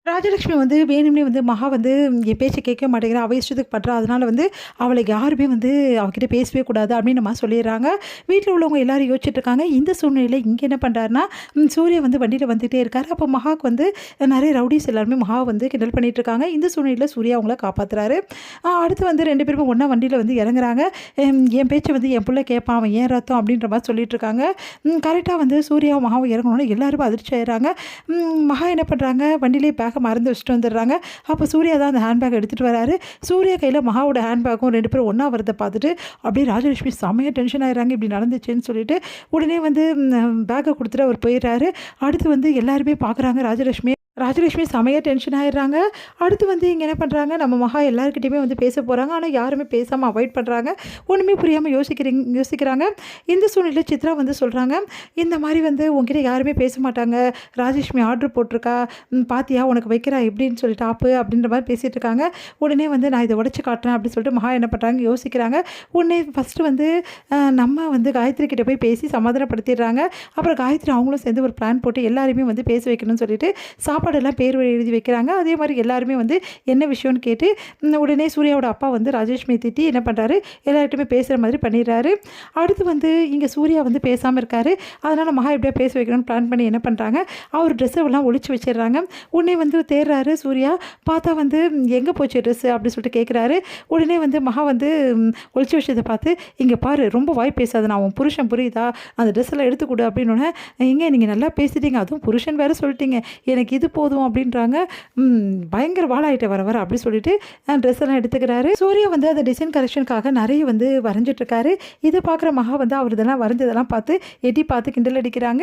ராஜலட்சுமி வந்து வேணும்னே வந்து மகா வந்து என் பேச்ச கேட்க மாட்டேங்கிறா. அவ இஷ்டத்துக்கு பண்றா. அதனால வந்து அவள யாருமே வந்து அவகிட்ட பேசவே கூடாது அப்படின்னு அம்மா சொல்லிடுறாங்க. வீட்ல உள்ளவங்க எல்லாரும் யோசிச்சுட்டு இருக்காங்க. இந்த சூழ்நிலையில இங்க என்ன பண்றாருன்னா, சூர்யா வந்து வண்டியில வந்துட்டே இருக்காரு. அப்போ மகாக்கு வந்து நெறைய ரவுடீஸ் எல்லாருமே மகாவ வந்து கிண்டல் பண்ணிட்டு இருக்காங்க. இந்த சூழ்நிலையில சூர்யா அவங்கள காப்பாத்துறாரு. அடுத்து வந்து 2 பேருமே ஒண்ணா வண்டியில வந்து இறங்குறாங்க. என் பேச்ச வந்து என் புள்ள கேட்பான். அவன் ஏன் ரத்தம் அப்படின்ற மாரி சொல்லிட்டு இருக்காங்க. கரெக்ட்டா வந்து சூர்யாவும் மகாவும் இறங்குனோனே எல்லாரும் அதிர்ச்சி ஆயிடுறாங்க. மகா என்ன பண்றாங்க, வண்டியிலேயே பேக்க மறந்து வச்சுட்டு வந்துடுறாங்க. அப்போ சூர்யா தான் அந்த ஹேண்ட் பேக் எடுத்துட்டு வராரு. சூர்யா கையில மகாவோட ஹேண்ட் பேக்கும் 2 பேரும் ஒண்ணா வரத பார்த்துட்டு, அப்படியே ராஜலட்சுமி செமையா டென்ஷன் ஆயிடுறாங்க. இப்படி நடந்துச்சுன்னு சொல்லிட்டு, உடனே வந்து பேக்க குடுத்துட்டு அவர் போயிடுறாரு. அடுத்து வந்து எல்லாருமே பார்க்குறாங்க ராஜலட்சுமி. ராஜலட்சுமி செமையா டென்ஷன் ஆயிடுறாங்க. அடுத்து வந்து இங்க என்ன பண்றாங்க, நம்ம மகா எல்லார்கிட்டயுமே வந்து பேச போறாங்க. ஆனா யாருமே பேசாம அவாய்ட் பண்றாங்க. ஒண்ணுமே புரியாம யோசிக்கிறாங்க. இந்த சூழ்நிலையில சித்ரா வந்து சொல்றாங்க, "இந்த மாரி வந்து உன்கிட்ட யாருமே பேச மாட்டாங்க. ராஜலட்சுமி ஆர்டர் போட்டிருக்கா. பாத்தியா உனக்கு வைக்கிறா எப்படின்னு சொல்லி டாப்பு" அப்படின்ற மாரி பேசிட்டு இருக்காங்க. உடனே வந்து நான் இத உடைச்சு காட்டுறேன் அப்படின்னு சொல்லிட்டு மகா என்ன பண்றாங்க யோசிக்கிறாங்க. உடனே ஃபர்ஸ்ட்டு வந்து நம்ம வந்து காயத்ரி கிட்ட போய் பேசி சமாதானப்படுத்திடுறாங்க. அப்புறம் காயத்ரி அவங்களும் சேர்ந்து ஒரு பிளான் போட்டு எல்லாரையுமே வந்து பேச வைக்கணும்னு சொல்லிட்டு சாப்பாடெல்லாம் பேர் எழுதி வைக்கிறாங்க. அதே மாதிரி எல்லாருமே வந்து என்ன விஷயம்னு கேட்டு உடனே சூர்யாவோட அப்பா வந்து ராஜலட்சுமியை திட்டி என்ன பண்ணுறாரு, எல்லார்கிட்டையுமே பேசுகிற மாதிரி பண்ணிடுறாரு. அடுத்து வந்து இங்கே சூர்யா வந்து பேசாமல் இருக்காரு. அதனால் மகா எப்படியா பேச வைக்கணும்னு பிளான் பண்ணி என்ன பண்ணுறாங்க, அவர் ட்ரெஸ்ஸெல்லாம் ஒழிச்சு வச்சிடுறாங்க. உடனே வந்து தேடுறாரு சூர்யா. பார்த்தா வந்து எங்கே போச்சு ட்ரெஸ்ஸு அப்படின்னு சொல்லிட்டு கேட்குறாரு. உடனே வந்து மகா வந்து ஒழிச்சு வச்சதை பார்த்து, இங்கே பாரு ரொம்ப வாய் பேசாத, நான் உன் புருஷன் புரியுதா, அந்த ட்ரெஸ்ஸெல்லாம் எடுத்து கொடு அப்படின்னோடனே, எங்கே நீங்கள் நல்லா பேசிட்டீங்க, அதுவும் புருஷன் வேறு சொல்லிட்டீங்க, எனக்கு இது போதும் அப்படின்றாங்க. பயங்கர வாழாயிட்ட வர வர அப்படி சொல்லிட்டு ட்ரெஸ் எல்லாம் எடுத்துக்கிறாரு. சூர்யா வந்து அந்த டிசைன் கரெக்ஷனுக்காக நிறைய வந்து வரைஞ்சிட்டு இருக்காரு. இதை பார்க்குற மகா வந்து அவர் இதெல்லாம் வரைஞ்சதெல்லாம் பார்த்து எட்டி பார்த்து கிண்டல் அடிக்கிறாங்க.